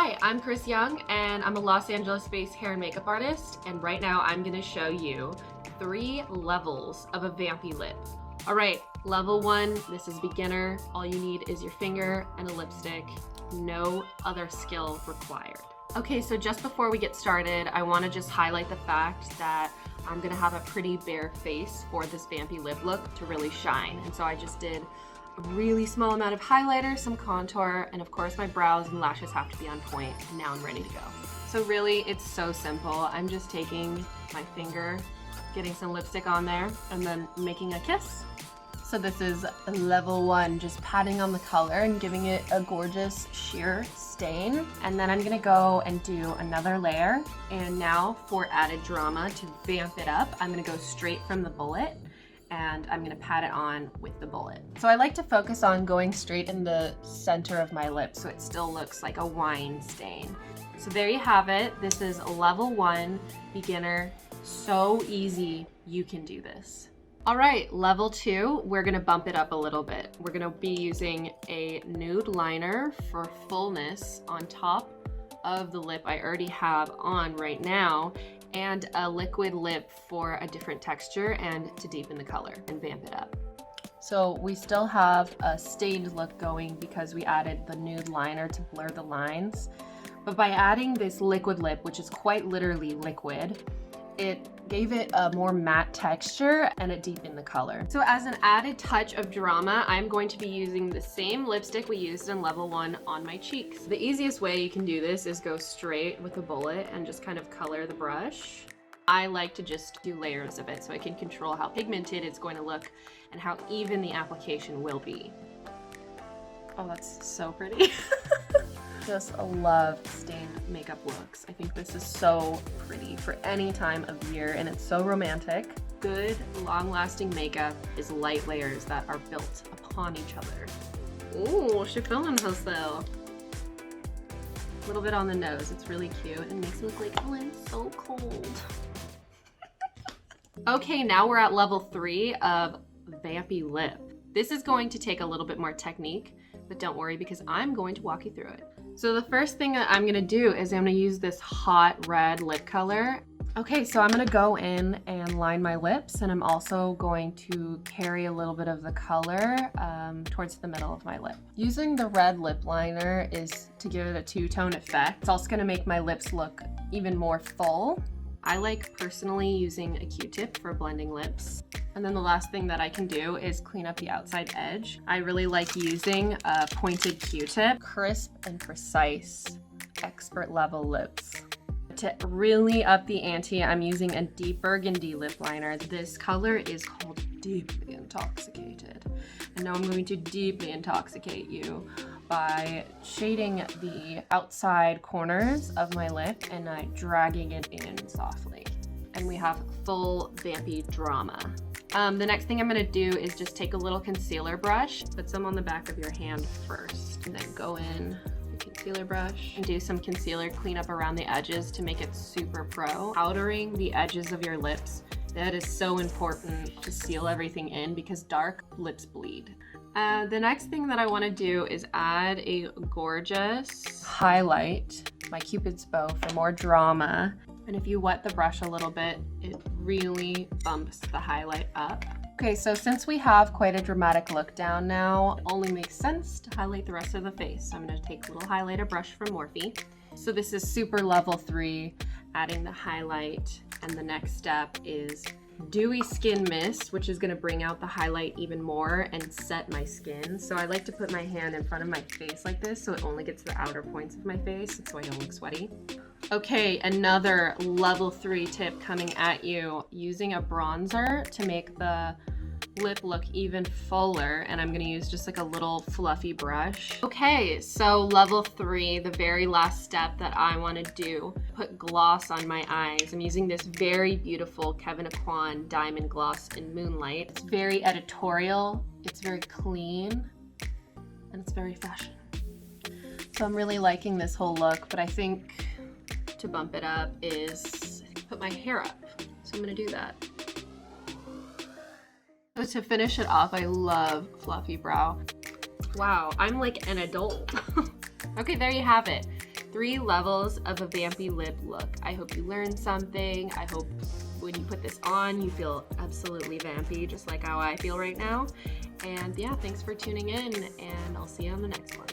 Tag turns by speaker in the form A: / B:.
A: Hi, I'm Kris Jung, and I'm a Los Angeles-based hair and makeup artist, and right now I'm gonna show you 3 levels of a vampy lip. All right, level 1, this is beginner. All you need is your finger and a lipstick. No other skill required. Okay, so just before we get started, I wanna just highlight the fact that I'm gonna have a pretty bare face for this vampy lip look to really shine. And so I just did a really small amount of highlighter, some contour, and of course my brows and lashes have to be on point, and now I'm ready to go. So really, it's so simple. I'm just taking my finger, getting some lipstick on there, and then making a kiss. So this is level 1, just patting on the color and giving it a gorgeous sheer stain. And then I'm gonna go and do another layer. And now for added drama, to vamp it up, I'm gonna go straight from the bullet, and I'm gonna pat it on with the bullet. So I like to focus on going straight in the center of my lip so it still looks like a wine stain. So there you have it. This is level 1, beginner. So easy, you can do this. All right, level 2, we're gonna bump it up a little bit. We're gonna be using a nude liner for fullness on top of the lip I already have on right now, and a liquid lip for a different texture and to deepen the color and vamp it up. So we still have a stained look going because we added the nude liner to blur the lines. But by adding this liquid lip, which is quite literally liquid, it gave it a more matte texture and it deepened the color. So as an added touch of drama, I'm going to be using the same lipstick we used in level 1 on my cheeks. The easiest way you can do this is go straight with a bullet and just kind of color the brush. I like to just do layers of it so I can control how pigmented it's going to look and how even the application will be. Oh, that's so pretty. Just love stained makeup looks. I think this is so pretty for any time of year, and it's so romantic. Good, long-lasting makeup is light layers that are built upon each other. Ooh, she's feeling herself. A little bit on the nose. It's really cute and makes me look like, oh, I'm so cold. Okay, now we're at level 3 of vampy lip. This is going to take a little bit more technique, but don't worry because I'm going to walk you through it. So the first thing that I'm gonna do is I'm gonna use this hot red lip color. Okay, so I'm gonna go in and line my lips, and I'm also going to carry a little bit of the color towards the middle of my lip. Using the red lip liner is to give it a two-tone effect. It's also gonna make my lips look even more full. I like personally using a Q-tip for blending lips. And then the last thing that I can do is clean up the outside edge. I really like using a pointed Q-tip. Crisp and precise, expert level lips. To really up the ante, I'm using a deep burgundy lip liner. This color is called Deeply Intoxicated. And now I'm going to deeply intoxicate you by shading the outside corners of my lip and dragging it in softly. And we have full vampy drama. The next thing I'm gonna do is just take a little concealer brush, put some on the back of your hand first, and then go in with the concealer brush and do some concealer cleanup around the edges to make it super pro. Powdering the edges of your lips, that is so important to seal everything in because dark lips bleed. The next thing that I want to do is add a gorgeous highlight, my Cupid's bow for more drama. And if you wet the brush a little bit, it really bumps the highlight up. Okay, so since we have quite a dramatic look down now, it only makes sense to highlight the rest of the face. So I'm gonna take a little highlighter brush from Morphe. So this is super level 3, adding the highlight. And the next step is Dewy Skin Mist, which is gonna bring out the highlight even more and set my skin. So I like to put my hand in front of my face like this so it only gets the outer points of my face so I don't look sweaty. Okay, another level 3 tip coming at you, using a bronzer to make the lip look even fuller, and I'm gonna use just like a little fluffy brush. Okay, so level 3, the very last step that I wanna do, put gloss on my eyes. I'm using this very beautiful Kevyn Aucoin Diamond Gloss in Moonlight. It's very editorial, it's very clean, and it's very fashion. So I'm really liking this whole look, but I think to bump it up is put my hair up. So I'm gonna do that. So to finish it off, I love fluffy brow. Wow, I'm like an adult. Okay, there you have it. 3 levels of a vampy lip look. I hope you learned something. I hope when you put this on, you feel absolutely vampy, just like how I feel right now. And yeah, thanks for tuning in, and I'll see you on the next one.